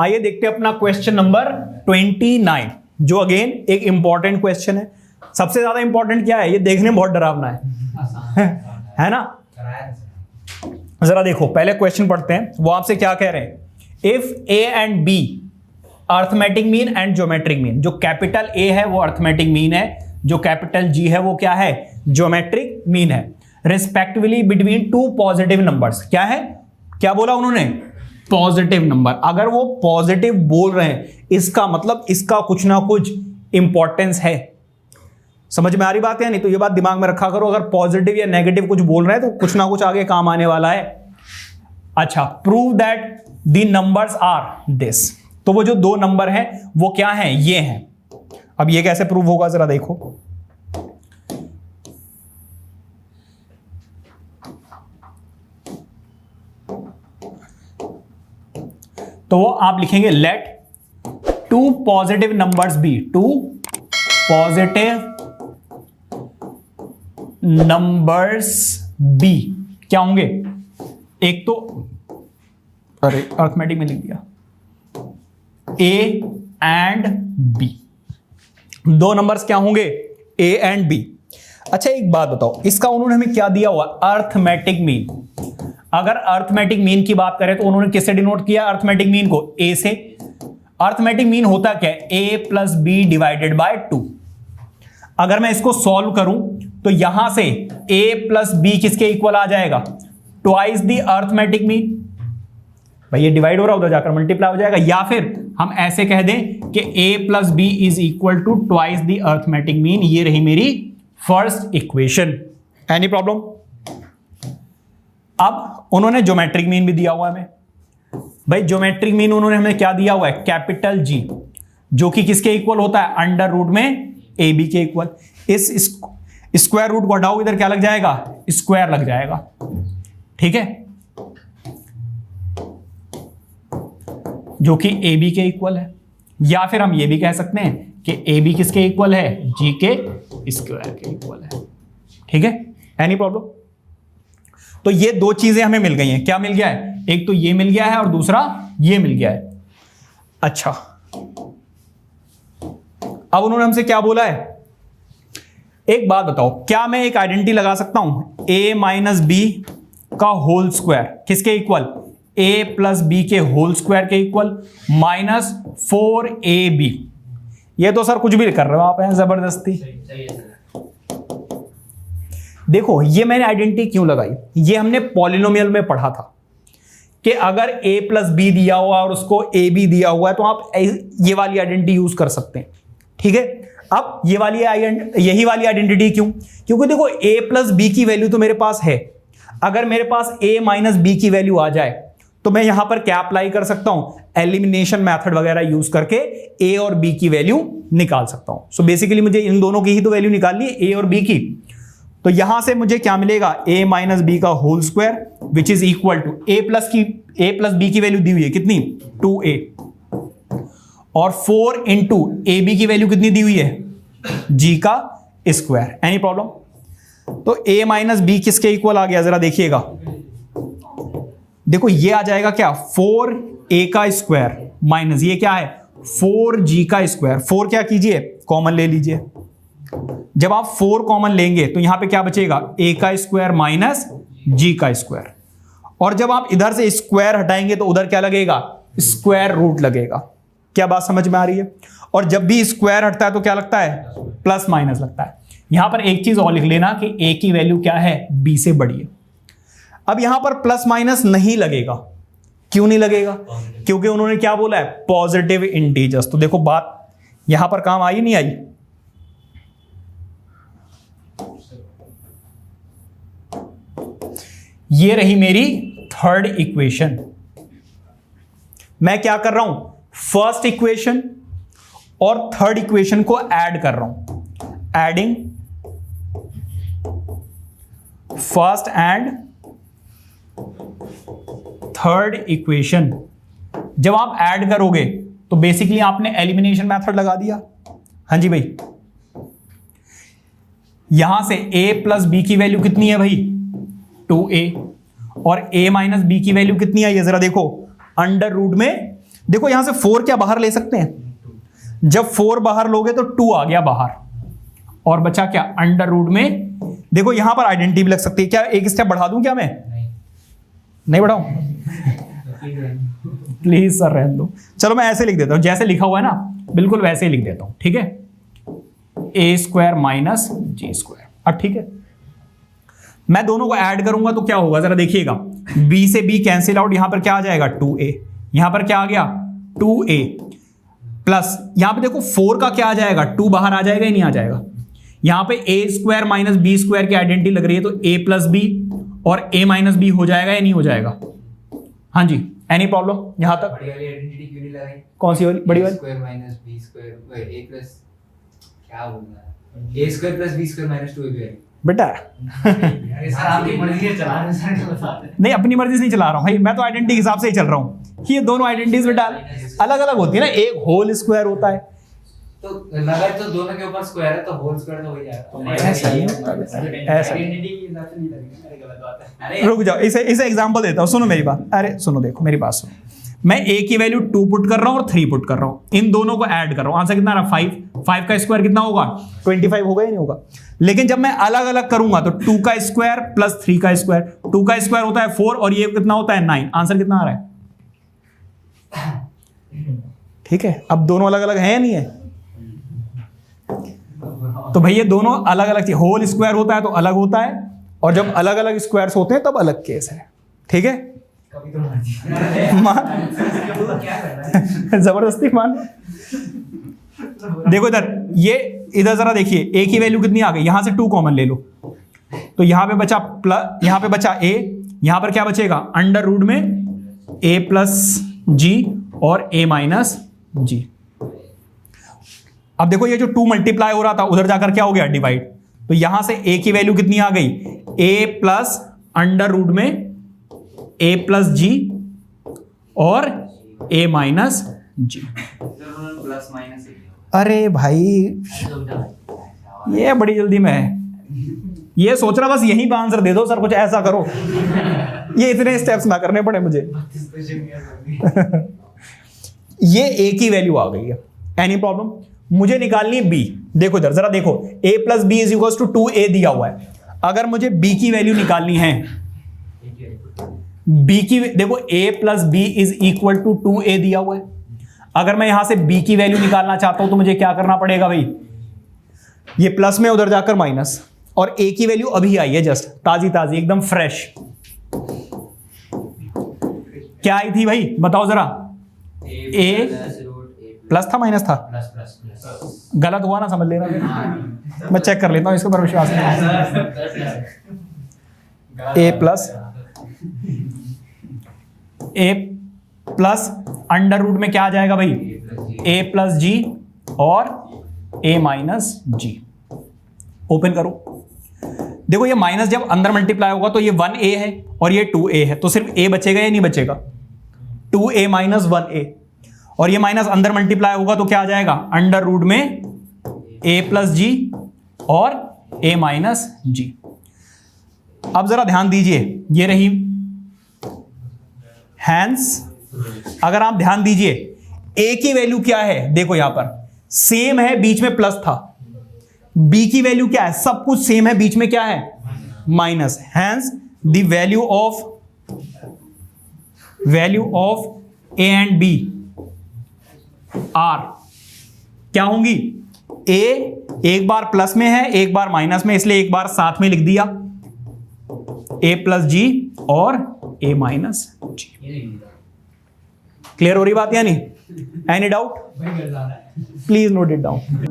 आइए देखते हैं अपना क्वेश्चन नंबर 29, जो अगेन एक इंपॉर्टेंट क्वेश्चन है। सबसे ज्यादा इंपॉर्टेंट क्या है, ये देखने में बहुत डरावना है ना। जरा देखो, पहले क्वेश्चन पढ़ते हैं। वो आपसे क्या कह रहे हैं, if A and B arithmetic mean and geometric mean. जो कैपिटल ए है वो अर्थमेटिक मीन है, जो कैपिटल जी है वो क्या है, ज्योमेट्रिक मीन है। Respectively between two positive numbers, क्या है, क्या बोला उन्होंने, पॉजिटिव नंबर। अगर वो पॉजिटिव बोल रहे हैं इसका मतलब इसका कुछ ना कुछ इंपॉर्टेंस है। समझ में आ रही बात है, नहीं तो ये बात दिमाग में रखा करो, अगर पॉजिटिव या नेगेटिव कुछ बोल रहे हैं तो कुछ ना कुछ आगे काम आने वाला है। अच्छा, prove that the numbers are this. तो वो जो दो नंबर हैं वो क्या हैं, ये हैं। अब ये कैसे प्रूव होगा, जरा देखो। तो वो आप लिखेंगे let two positive numbers be, two positive numbers be क्या होंगे, एक तो अरे अर्थमेटिक में लिख दिया, ए एंड बी। दो नंबर्स क्या होंगे, ए एंड बी। अच्छा एक बात बताओ, इसका उन्होंने हमें क्या दिया हुआ, अर्थमेटिक मीन। अगर अर्थमेटिक मीन की बात करें तो उन्होंने किससे डिनोट किया अर्थमेटिक मीन को, ए से। अर्थमेटिक मीन होता क्या है, ए प्लस बी डिवाइडेड बाय 2। अगर मैं इसको सॉल्व करूं तो यहां से a प्लस बी किसके इक्वल आ जाएगा, ट्वाइस द अर्थमेटिक मीन। भाई ये डिवाइड हो रहा, उधर जाकर मल्टीप्लाई हो जाएगा। या फिर हम ऐसे कह दें कि a plus B is equal to twice the arithmetic mean. ये रही मेरी फर्स्ट इक्वेशन। Any problem. अब उन्होंने ज्योमेट्रिक मीन भी दिया हुआ है हमें। भाई ज्योमेट्रिक मीन उन्होंने हमें क्या दिया हुआ है, कैपिटल जी, जो कि किसके इक्वल होता है, अंडर रूट में ए बी के इक्वल। इस स्क्वायर रूट को हटाओ, इधर क्या लग जाएगा, स्क्वायर लग जाएगा। ठीक है, जो कि ए बी के इक्वल है। या फिर हम ये भी कह सकते हैं कि ए बी किसके इक्वल है, जी के स्क्वायर के इक्वल है। ठीक है, एनी प्रॉब्लम। तो ये दो चीजें हमें मिल गई हैं। क्या मिल गया है, एक तो ये मिल गया है और दूसरा ये मिल गया है। अच्छा, अब उन्होंने हमसे क्या बोला है, एक बात बताओ, क्या मैं एक आइडेंटिटी लगा सकता हूं, a माइनस बी का होल स्क्वायर किसके इक्वल, a प्लस बी के होल स्क्वायर के इक्वल, माइनस 4ab। ये तो सर कुछ भी कर रहे हो आप हैं जबरदस्ती। देखो ये मैंने आइडेंटिटी क्यों लगाई, ये हमने पॉलिनोमियल में पढ़ा था कि अगर a प्लस बी दिया हुआ और उसको a b दिया हुआ है तो आप ये वाली आइडेंटिटी यूज कर सकते हैं। ठीक है, अब यही वाली आइडेंटिटी क्यों, क्योंकि देखो a प्लस बी की वैल्यू तो मेरे पास है। अगर मेरे पास a माइनस बी की वैल्यू आ जाए तो मैं यहां पर क्या अप्लाई कर सकता हूं, एलिमिनेशन मेथड वगैरह यूज करके a और b की वैल्यू निकाल सकता हूं। सो बेसिकली मुझे इन दोनों की ही तो वैल्यू निकालनी है, a और b की। तो यहां से मुझे क्या मिलेगा, a माइनस बी का whole square which is equal to a plus B की वैल्यू दी हुई है कितनी, 2a, और 4 इंटू ए बी की वैल्यू कितनी दी हुई है, g का स्क्वायर। Any problem. तो a माइनस बी किसके इक्वल आ गया, जरा देखिएगा। देखो ये आ जाएगा क्या, 4a का स्क्वायर माइनस ये क्या है, 4g का स्क्वायर। 4 क्या कीजिए, कॉमन ले लीजिए। जब आप 4 कॉमन लेंगे तो यहां पे क्या बचेगा, a का स्क्वायर माइनस g का स्क्वायर। और जब आप इधर से स्क्वायर हटाएंगे तो उधर क्या लगेगा, स्क्वायर रूट लगेगा। क्या बात समझ में आ रही है। और जब भी स्क्वायर हटता है तो क्या लगता है, प्लस माइनस लगता है। यहां पर एक चीज और लिख लेना कि a की वैल्यू क्या है, b से बड़ी है। अब यहां पर प्लस माइनस नहीं लगेगा, क्यों नहीं लगेगा, क्योंकि उन्होंने क्या बोला है, पॉजिटिव इंटीजर्स। तो देखो बात यहां पर काम आई नहीं आई, ये रही मेरी थर्ड इक्वेशन। मैं क्या कर रहा हूं, फर्स्ट इक्वेशन और थर्ड इक्वेशन को ऐड कर रहा हूं, adding first and third equation. जब आप ऐड करोगे तो बेसिकली आपने एलिमिनेशन मेथड लगा दिया। हाँ जी भाई, यहां से a प्लस बी की वैल्यू कितनी है भाई, 2a, और a माइनस बी की वैल्यू कितनी आई है, जरा देखो, अंडर रूट में देखो यहां से 4 क्या बाहर ले सकते हैं? जब 4 बाहर लोगे तो 2 आ गया बाहर, और बचा क्या? अंडर रूट में। देखो यहां पर आइडेंटिटी भी लग सकती है। क्या एक स्टेप बढ़ा दूं क्या मैं? नहीं बढ़ाऊं? प्लीज सर रहने दो। चलो मैं ऐसे लिख देता हूं, जैसे लिखा हुआ है ना बिल्कुल वैसे ही लिख देता हूं, ठीक है? a square minus G square. अब ठीक है, मैं दोनों को ऐड करूंगा तो क्या होगा जरा देखिएगा। b से b कैंसिल आउट, यहां पर क्या आ जाएगा? 2a। यहां पर क्या आ गया? 2a प्लस यहां पे देखो 4 का क्या आ जाएगा? 2 बाहर आ जाएगा ही नहीं आ जाएगा? यहां पे a square minus b square की आइडेंटिटी लग रही है, तो a प्लस बी और a माइनस बी हो जाएगा या नहीं हो जाएगा? हाँ जी, एनी प्रॉब्लम यहां तक? बड़ी वाली आइडेंटिटी क्यों नहीं लगाई? कौन सी वाली बड़ी वाली? Square minus B square a plus क्या बोलना है? a square plus b square minus 2ab। बेटा अरे सर आपकी मर्जी से चला रहे सर, बता दे। नहीं, अपनी मर्जी से नहीं चला रहा हूं भाई, मैं तो आइडेंटिटी के हिसाब से ही चल रहा हूं कि ये दोनों आइडेंटिटीज में डाल अलग अलग होती है ना, एक होल स्क्वायर होता है। तो लगा तो दोनों के ऊपर स्क्वायर है तो होल स्क्वायर तो हो ही जाएगा। ऐसा ही है, ऐसा ही। आइडेंटिटी के हिसाब से नहीं लगेगा, अरे गलत बात है। अरे रुक जाओ, इसे एग्जांपल देता हूं, सुनो मेरी बात। अरे सुनो, देखो मेरी बात सुनो। मैं a की वैल्यू 2 पुट कर रहा हूं और 3 पुट कर रहा हूं, इन दोनों को ऐड कर रहा हूं। आंसर कितना आ रहा? 5। 5 का स्क्वायर कितना होगा? 25 होगा या नहीं होगा? लेकिन जब मैं अलग अलग करूंगा तो 2 का स्क्वायर प्लस 3 का स्क्वायर, 2 का स्क्वायर होता है 4 और ये कितना होता है? 9। आंसर कितना आ रहा है? ठीक है, अब दोनों अलग अलग है या नहीं है? तो भाई ये दोनों अलग अलग चीज, होल स्क्वायर होता है तो अलग होता है, और जब अलग अलग स्क्वायर्स होते हैं तब अलग केस है। ठीक है, कभी तो मर्जी क्या करना है? जबरदस्ती मान। देखो इधर, ये इधर जरा देखिए, a की वैल्यू कितनी आ गई? यहां से 2 कॉमन ले लो, तो यहां पे बचा प्लस, यहां पे बचा a, यहां पर क्या बचेगा? अंडर रूट में a प्लस जी और a माइनस जी। अब देखो ये जो 2 मल्टीप्लाई हो रहा था उधर जाकर क्या हो गया? डिवाइड। तो यहां से a की वैल्यू कितनी आ गई? a प्लस अंडर रूट में a प्लस जी और a minus G. Plus minus. अरे भाई ये बड़ी जल्दी में है, ये सोच रहा बस यहीं पे आंसर दे दो सर, कुछ ऐसा करो ये इतने स्टेप्स ना करने पड़े मुझे। ये a की वैल्यू आ गई है, एनी प्रॉब्लम? मुझे निकालनी है b। देखो इधर जरा देखो, a plus B is equal to 2a दिया हुआ है। अगर मुझे b की वैल्यू निकालनी है, b की देखो a plus B is equal to 2a दिया हुआ है। अगर मैं यहां से b की वैल्यू निकालना चाहता हूं तो मुझे क्या करना पड़ेगा भाई? ये प्लस में उधर जाकर माइनस, और a की वैल्यू अभी आई है, जस्ट ताजी ताजी एकदम फ्रेश। क्या आई थी भाई बताओ जरा? a प्लस था माइनस था? गलत हुआ ना, समझ लेना। मैं चेक कर लेता हूं, इसके ऊपर विश्वास नहीं। a प्लस अंडर रूट में क्या आ जाएगा भाई? a प्लस जी और a माइनस जी। ओपन करो, देखो ये माइनस जब अंदर मल्टीप्लाई होगा तो ये 1a है और ये 2a है, तो सिर्फ a बचेगा या नहीं बचेगा? 2a माइनस 1a, और ये माइनस अंदर मल्टीप्लाई होगा तो क्या आ जाएगा? अंडर रूट में a प्लस जी और a माइनस जी। अब जरा ध्यान दीजिए, ये रही हैंस। अगर आप ध्यान दीजिए a की वैल्यू क्या है? देखो यहां पर सेम है, बीच में प्लस था। b की वैल्यू क्या है? सब कुछ सेम है, बीच में क्या है? Minus. Hence the value of a and b are क्या होंगी? a एक बार प्लस में है, एक बार माइनस में, इसलिए एक बार साथ में लिख दिया a प्लस जी और a माइनस जी। क्लियर हो रही बात या नहीं? Any doubt? Please note it down.